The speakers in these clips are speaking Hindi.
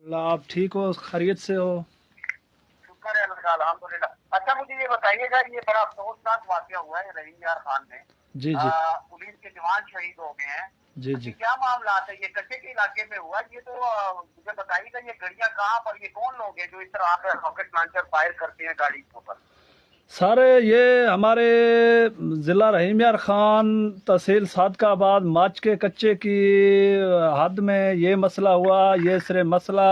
आप ठीक हो, खैरियत से हो? शुक्र है अल्लाह का, अल्हम्दुलिल्लाह। अच्छा, मुझे ये बताइएगा, ये बड़ा अफसोसनाक वाकया हुआ है रहीम यार खान में। जी जी। पुलिस के जवान शहीद हो गए हैं। जी ये जी। क्या मामला है? ये कच्चे के इलाके में हुआ ये तो मुझे बताइएगा, ये गाड़ियां कहाँ पर, ये कौन लोग हैं जो इस तरह आकर रॉकेट लॉन्चर फायर करते हैं गाड़ी के ऊपर? सर ये हमारे ज़िला रहीम यार ख़ान, तहसील सादकाबाद, माच के कच्चे की हद में ये मसला हुआ। ये सिर्फ मसला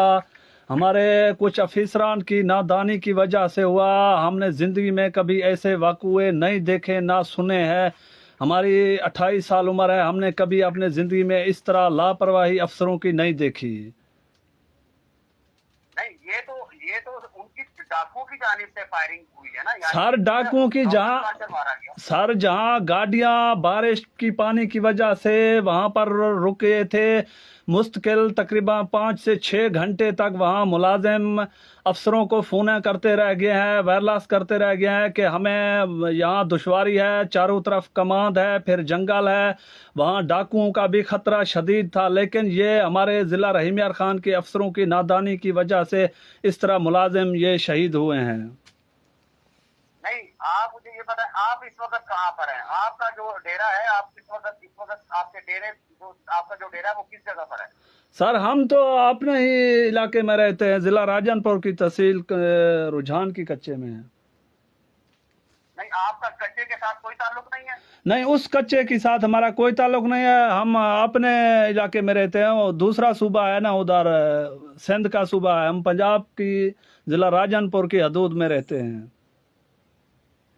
हमारे कुछ अफसरान की नादानी की वजह से हुआ। हमने ज़िंदगी में कभी ऐसे वाक़ये नहीं देखे, ना सुने हैं। हमारी 28 साल उम्र है, हमने कभी अपने ज़िंदगी में इस तरह लापरवाही अफसरों की नहीं देखी। नहीं, ये तो उनकी डाकुओं की जानिब से फायरिंग हुई है ना, यानी सर कि डाकुओं की रॉकेट जहाँ लॉन्चर मारा गया। सर जहाँ गाड़ियाँ बारिश की पानी की वजह से वहाँ पर रुके थे, मुस्तकिल तकरीबन 5 से 6 घंटे तक वहाँ मुलाजिम अफसरों को फ़ोन करते रह गए हैं, वायरलेस करते रह गए हैं कि हमें यहाँ दुश्वारी है, चारों तरफ कमांड है, फिर जंगल है, वहाँ डाकुओं का भी ख़तरा शदीद था। लेकिन ये हमारे ज़िला रहीम यार ख़ान के अफसरों की नादानी की वजह से इस तरह मुलाजिम ये शहीद हुए हैं। नहीं, आप मुझे ये बताएं, आप इस वक्त कहाँ पर हैं? आपका जो डेरा है, आप इस वक्त आपके डेरे जो आपका जो डेरा है वो किस जगह पर है? सर हम तो अपने ही इलाके में रहते हैं, ज़िला राजनपुर की तहसील रुझान की कच्चे में है। नहीं, आपका कच्चे के साथ कोई ताल्लुक नहीं है? नहीं, उस कच्चे के साथ हमारा कोई ताल्लुक नहीं है। हम अपने इलाके में रहते हैं। और दूसरा सूबा है ना उधर, सिंध का सूबा है। हम पंजाब की ज़िला राजनपुर की हदूद में रहते हैं।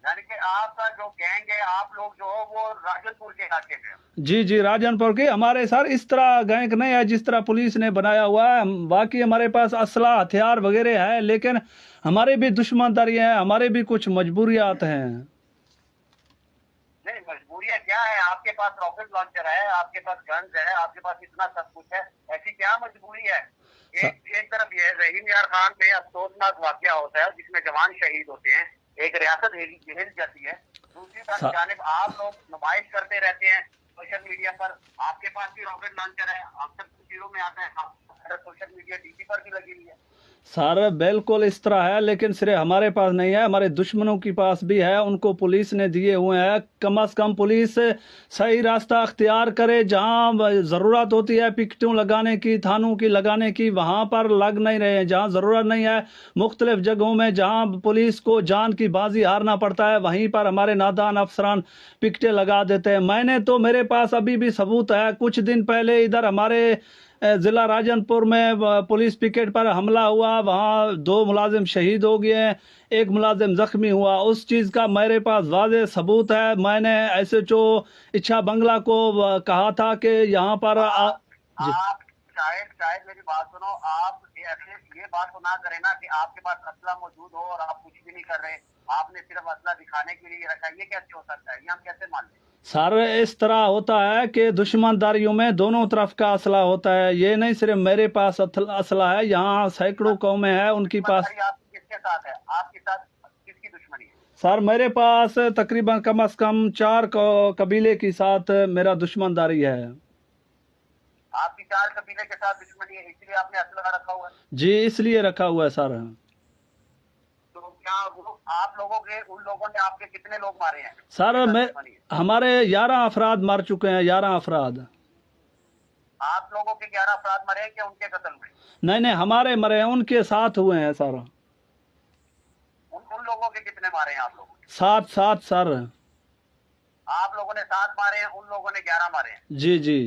यानी कि आपका जो गैंग है, आप लोग जो हो वो राजनपुर के इलाके में हो। जी जी, राजनपुर की हमारे सर इस तरह गैंग नहीं है जिस तरह पुलिस ने बनाया हुआ है। बाकी हमारे पास असला हथियार वगैरह है, लेकिन हमारे भी दुश्मनदारी है, हमारे भी कुछ मजबूरियात हैं। नहीं, मजबूरियां क्या है? आपके पास रॉकेट लॉन्चर है, आपके पास गन्स है, आपके पास इतना सब कुछ है, ऐसी क्या मजबूरी है? एक एक तरफ ये रहीम यार खान में अफसोसनाक वाकया होता है जिसमें जवान शहीद होते हैं, एक रियासत हिल जाती है। दूसरी स- जानिब आप लोग नुमाइश करते रहते हैं सोशल मीडिया पर। आपके पास भी रॉकेट लॉन्चर है, अक्सर तस्वीरों में आता है, सोशल मीडिया डीपी पर भी लगी हुई है। सर बिल्कुल इस तरह है, लेकिन सिर्फ हमारे पास नहीं है, हमारे दुश्मनों के पास भी है। उनको पुलिस ने दिए हुए हैं। कम अज़ कम पुलिस सही रास्ता अख्तियार करे। जहां ज़रूरत होती है पिकटों लगाने की, थानों की लगाने की, वहां पर लग नहीं रहे हैं। जहां ज़रूरत नहीं है, मुख्तलिफ जगहों में जहां पुलिस को जान की बाजी हारना पड़ता है, वहीं पर हमारे नादान अफसरान पिकटें लगा देते हैं। मैंने तो, मेरे पास अभी भी सबूत है। कुछ दिन पहले इधर हमारे ज़िला राजनपुर में पुलिस पिकेट पर हमला हुआ, वहाँ 2 मुलाजिम शहीद हो गए हैं, एक मुलाजिम जख्मी हुआ। उस चीज़ का मेरे पास वाज़ेह सबूत है। मैंने एसएचओ इच्छा बंगला को कहा था कि यहाँ पर आप जी। आप शायद शायद मेरी बात सुनो। आप ये बात तो ना करें ना कि आपके पास असला मौजूद हो और आप कुछ भी नहीं कर रहे। आपने सिर्फ असला दिखाने के लिए रखा है, ये कैसे हो सकता है? ये हम कैसे मान लें? सर इस तरह होता है कि दुश्मनदारियों में दोनों तरफ का असला होता है। ये नहीं सिर्फ मेरे पास असला है, यहाँ सैकड़ों कौमें हैं उनके पास। दुश्मनदारी आपकी किसके साथ है? आपके साथ किसकी दुश्मनी है? सर मेरे पास तकरीबन कम से कम 4 कबीले के साथ मेरा दुश्मनदारी है। आपकी 4 कबीले के साथ दुश्मनी है, इसलिए आपने असला रखा हुआ है। जी, इसलिए रखा हुआ है सर। तो क्या वो आप लोगों के, उन लोगों ने आपके कितने लोग मारे हैं सर जिनके साथ मैं दुश्मनी है? हमारे 11 अफराद मर चुके हैं, 11 अफराद। आप लोगों के 11 अफराद मरे हैं क्या उनके कत्ल में? नहीं नहीं, हमारे मरे हैं, उनके साथ हुए हैं सर। उन उन लोगों के कितने मारे हैं आप लोगों ने? 7 7 सर। आप लोगों ने 7 मारे हैं, उन लोगों ने 11 मारे हैं। जी जी।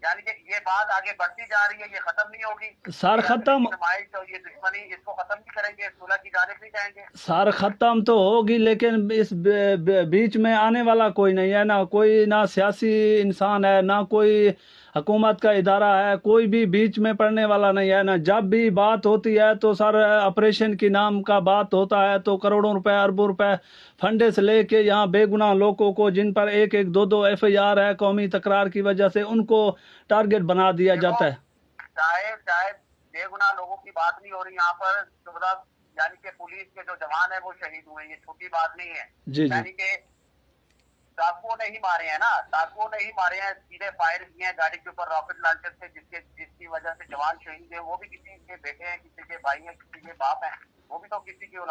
यानी कि ये बात आगे बढ़ती जा रही है, ये खत्म नहीं होगी। सर ये असले की खत्म नुमाइश और ये दुश्मनी, इसको खत्म नहीं करेंगे, सुलह की जानिब नहीं जाएंगे। सर खत्म तो होगी, लेकिन इस बीच में आने वाला कोई नहीं है ना। कोई ना सियासी इंसान है, ना कोई हुकूमत का इदारा है, कोई भी बीच में पड़ने वाला नहीं है ना। जब भी बात होती है तो सर ऑपरेशन की नाम का बात होता है तो करोड़ों रुपए, अरबों रुपए फंडे से लेके यहाँ बेगुनाह लोगों को, जिन पर एक एक दो दो एफआईआर है कौमी तकरार की वजह से, उनको टारगेट बना दिया देखो, जाता है। शायद शायद बेगुनाह लोगों की बात नहीं हो रही यहाँ पर। 14, यानी कि पुलिस के जो जवान है वो शहीद हुए, ये छोटी बात नहीं है। जी जी। यानी कि डाकुओं ने ही मारे हैं ना, डाकुओं ने ही मारे हैं, सीधे फायर किए हैं गाड़ी के ऊपर रॉकेट लॉन्चर से, जिसकी वजह से जवान शहीद है। वो भी किसी के बेटे हैं, किसी के भाई हैं, किसी के बाप हैं, वो भी तो किसी की